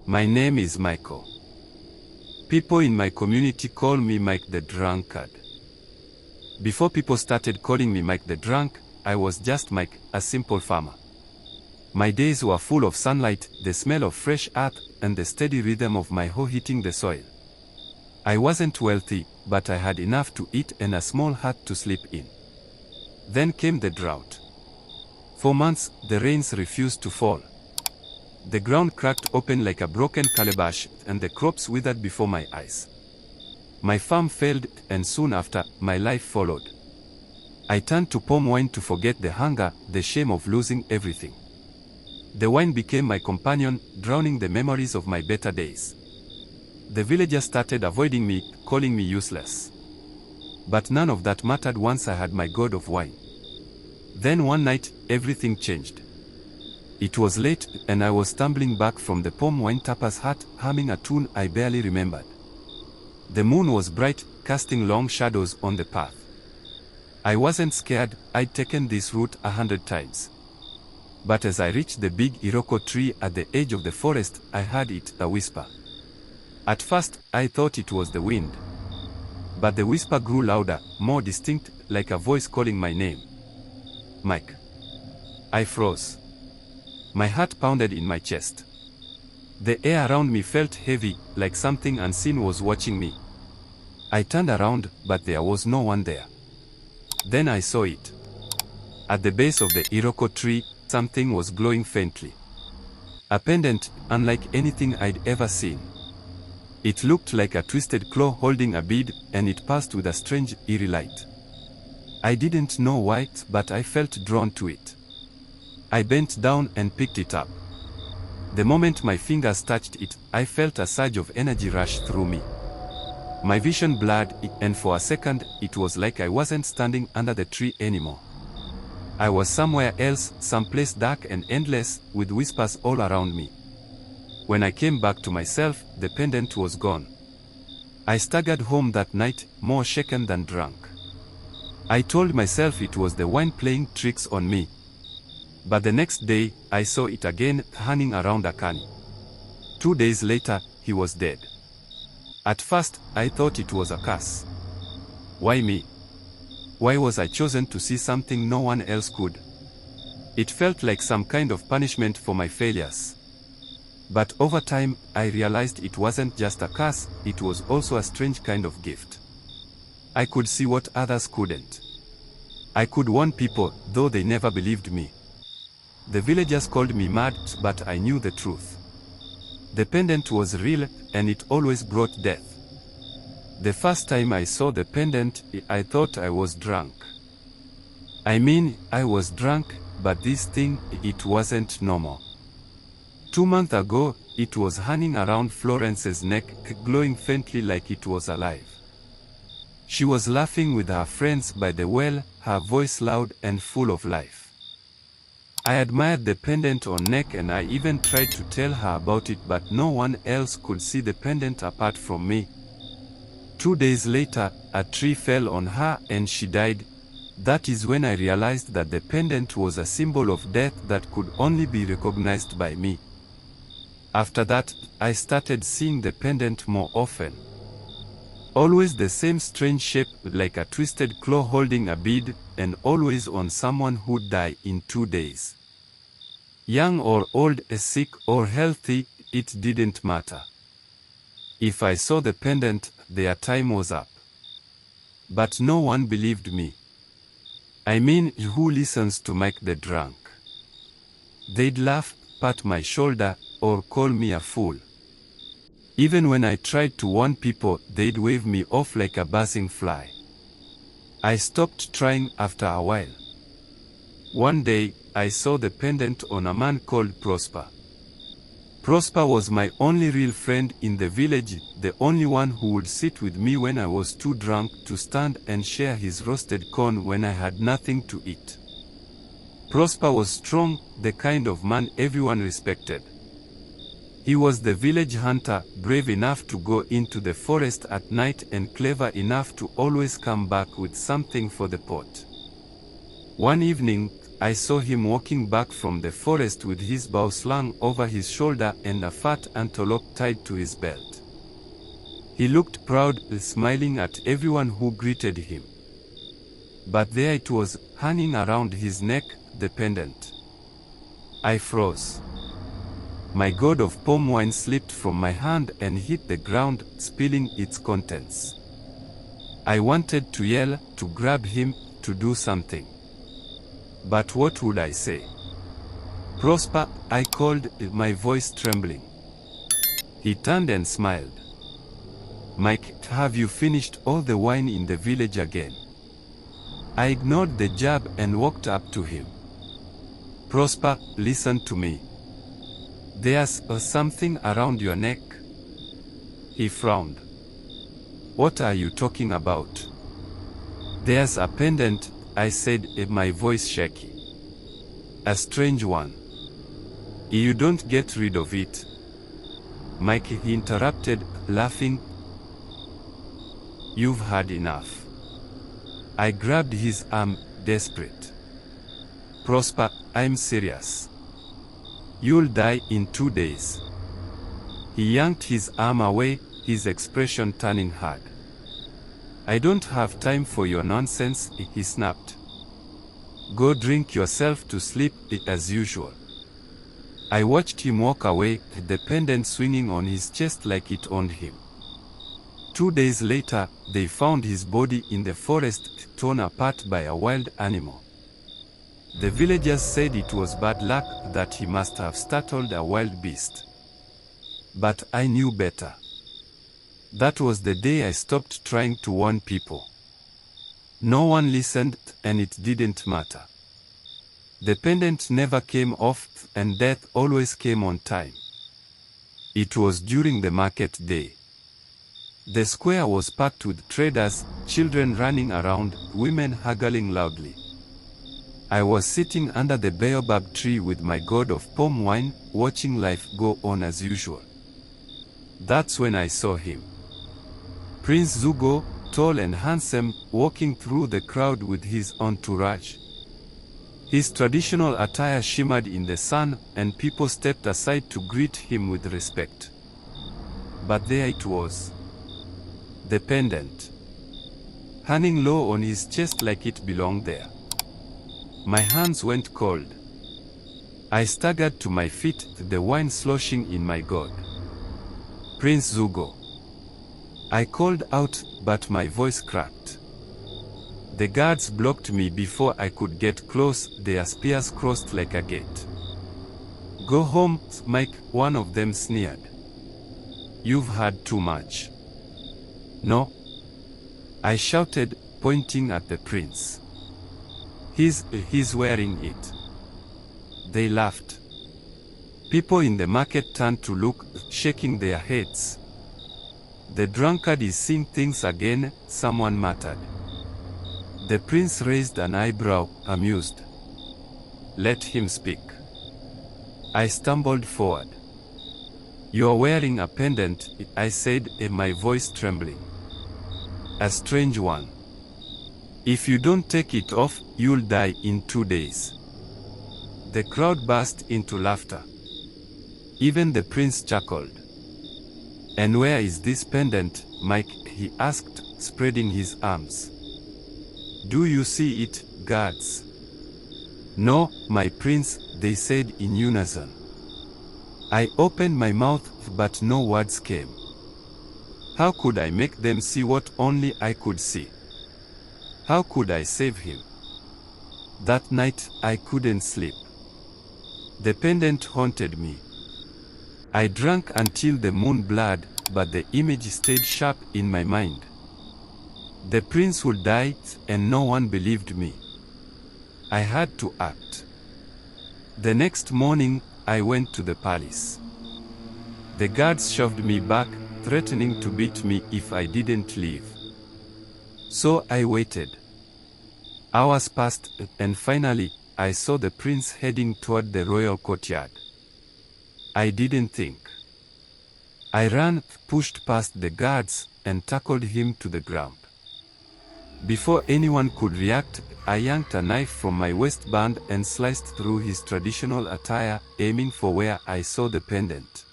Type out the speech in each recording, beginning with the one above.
My name is Michael. People in my community call me Mike the Drunkard. Before people started calling me Mike the Drunk, I was just Mike, a simple farmer. My days were full of sunlight, the smell of fresh earth, and the steady rhythm of my hoe hitting the soil. I wasn't wealthy, but I had enough to eat and a small hut to sleep in. Then came the drought. For months, the rains refused to fall. The ground cracked open like a broken calabash, and the crops withered before my eyes. My farm failed, and soon after, my life followed. I turned to palm wine to forget the hunger, the shame of losing everything. The wine became my companion, drowning the memories of my better days. The villagers started avoiding me, calling me useless. But none of that mattered once I had my god of wine. Then one night, everything changed. It was late, and I was stumbling back from the palm wine tapper's hut, humming a tune I barely remembered. The moon was bright, casting long shadows on the path. I wasn't scared, I'd taken this route 100 times. But as I reached the big Iroko tree at the edge of the forest, I heard it, a whisper. At first, I thought it was the wind. But the whisper grew louder, more distinct, like a voice calling my name. Mike. I froze. My heart pounded in my chest. The air around me felt heavy, like something unseen was watching me. I turned around, but there was no one there. Then I saw it. At the base of the Iroko tree, something was glowing faintly. A pendant, unlike anything I'd ever seen. It looked like a twisted claw holding a bead, and it pulsed with a strange, eerie light. I didn't know why, but I felt drawn to it. I bent down and picked it up. The moment my fingers touched it, I felt a surge of energy rush through me. My vision blurred, and for a second, it was like I wasn't standing under the tree anymore. I was somewhere else, someplace dark and endless, with whispers all around me. When I came back to myself, the pendant was gone. I staggered home that night, more shaken than drunk. I told myself it was the wine playing tricks on me. But the next day, I saw it again, hanging around a cani. 2 days later, he was dead. At first, I thought it was a curse. Why me? Why was I chosen to see something no one else could? It felt like some kind of punishment for my failures. But over time, I realized it wasn't just a curse, it was also a strange kind of gift. I could see what others couldn't. I could warn people, though they never believed me. The villagers called me mad, but I knew the truth. The pendant was real, and it always brought death. The first time I saw the pendant, I thought I was drunk. I mean, I was drunk, but this thing, it wasn't normal. 2 months ago, it was hanging around Florence's neck, glowing faintly like it was alive. She was laughing with her friends by the well, her voice loud and full of life. I admired the pendant on neck, and I even tried to tell her about it, but no one else could see the pendant apart from me. 2 days later, a tree fell on her and she died. That is when I realized that the pendant was a symbol of death that could only be recognized by me. After that, I started seeing the pendant more often. Always the same strange shape, like a twisted claw holding a bead, and always on someone who'd die in 2 days. Young or old, sick or healthy, it didn't matter. If I saw the pendant, their time was up. But no one believed me. I mean, who listens to Mike the Drunk? They'd laugh, pat my shoulder, or call me a fool. Even when I tried to warn people, they'd wave me off like a buzzing fly. I stopped trying after a while. One day, I saw the pendant on a man called Prosper. Prosper was my only real friend in the village, the only one who would sit with me when I was too drunk to stand and share his roasted corn when I had nothing to eat. Prosper was strong, the kind of man everyone respected. He was the village hunter, brave enough to go into the forest at night and clever enough to always come back with something for the pot. One evening, I saw him walking back from the forest with his bow slung over his shoulder and a fat antelope tied to his belt. He looked proud, smiling at everyone who greeted him. But there it was, hanging around his neck, the pendant. I froze. My gourd of palm wine slipped from my hand and hit the ground, spilling its contents. I wanted to yell, to grab him, to do something. But what would I say? Prosper, I called, my voice trembling. He turned and smiled. Mike, have you finished all the wine in the village again? I ignored the jab and walked up to him. Prosper, listen to me. There's something around your neck. He frowned. What are you talking about? There's a pendant, I said, my voice shaky. A strange one. You don't get rid of it. Mike, he interrupted, laughing. You've had enough. I grabbed his arm, desperate. Prosper, I'm serious. You'll die in 2 days. He yanked his arm away, his expression turning hard. I don't have time for your nonsense, he snapped. Go drink yourself to sleep, as usual. I watched him walk away, the pendant swinging on his chest like it owned him. 2 days later, they found his body in the forest, torn apart by a wild animal. The villagers said it was bad luck, that he must have startled a wild beast. But I knew better. That was the day I stopped trying to warn people. No one listened, and it didn't matter. The pendant never came off, and death always came on time. It was during the market day. The square was packed with traders, children running around, women haggling loudly. I was sitting under the baobab tree with my gourd of palm wine, watching life go on as usual. That's when I saw him. Prince Zugo, tall and handsome, walking through the crowd with his entourage. His traditional attire shimmered in the sun, and people stepped aside to greet him with respect. But there it was. The pendant. Hanging low on his chest like it belonged there. My hands went cold. I staggered to my feet, the wine sloshing in my gourd. Prince Zugo. I called out, but my voice cracked. The guards blocked me before I could get close, their spears crossed like a gate. Go home, Mike, one of them sneered. You've had too much. No. I shouted, pointing at the prince. He's wearing it. They laughed. People in the market turned to look, shaking their heads. The drunkard is seeing things again, someone muttered. The prince raised an eyebrow, amused. Let him speak. I stumbled forward. You're wearing a pendant, I said, my voice trembling. A strange one. If you don't take it off, you'll die in 2 days. The crowd burst into laughter. Even the prince chuckled. And where is this pendant, Mike? He asked, spreading his arms. Do you see it, guards? No, my prince, they said in unison. I opened my mouth, but no words came. How could I make them see what only I could see? How could I save him? That night, I couldn't sleep. The pendant haunted me. I drank until the moon blurred, but the image stayed sharp in my mind. The prince would die, and no one believed me. I had to act. The next morning, I went to the palace. The guards shoved me back, threatening to beat me if I didn't leave. So I waited. Hours passed, and finally, I saw the prince heading toward the royal courtyard. I didn't think. I ran, pushed past the guards, and tackled him to the ground. Before anyone could react, I yanked a knife from my waistband and sliced through his traditional attire, aiming for where I saw the pendant.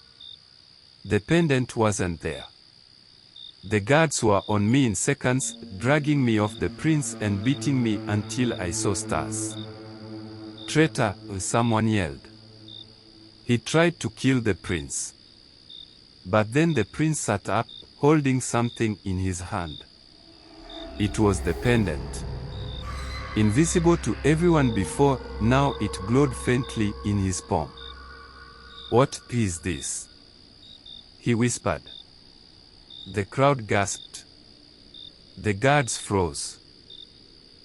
The pendant wasn't there. The guards were on me in seconds, dragging me off the prince and beating me until I saw stars. "Traitor," someone yelled. He tried to kill the prince. But then the prince sat up, holding something in his hand. It was the pendant. Invisible to everyone before, now it glowed faintly in his palm. "What is this?" he whispered. The crowd gasped. The guards froze.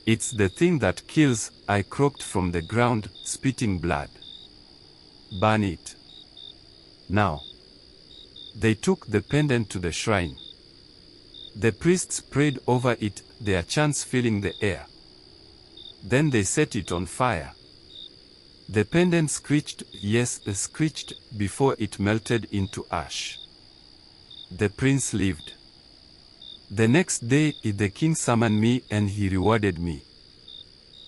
"It's the thing that kills," I croaked from the ground, spitting blood. "Burn it. Now." They took the pendant to the shrine. The priests prayed over it, their chants filling the air. Then they set it on fire. The pendant screeched, yes, screeched, before it melted into ash. The prince lived. The next day, the king summoned me and he rewarded me.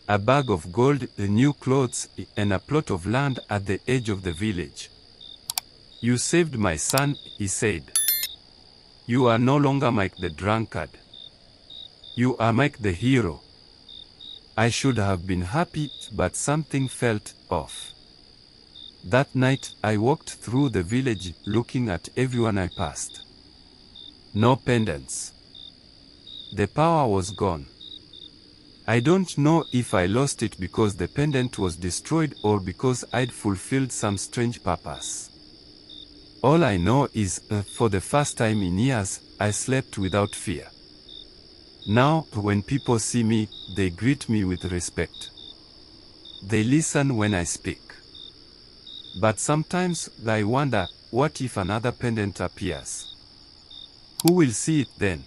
A bag of gold, new clothes, and a plot of land at the edge of the village. "You saved my son," he said. "You are no longer Mike the drunkard. You are Mike the hero." I should have been happy, but something felt off. That night, I walked through the village, looking at everyone I passed. No pendants. The power was gone. I don't know if I lost it because the pendant was destroyed or because I'd fulfilled some strange purpose. All I know is, for the first time in years, I slept without fear. Now, when people see me, they greet me with respect. They listen when I speak. But sometimes, I wonder, what if another pendant appears? Who will see it then?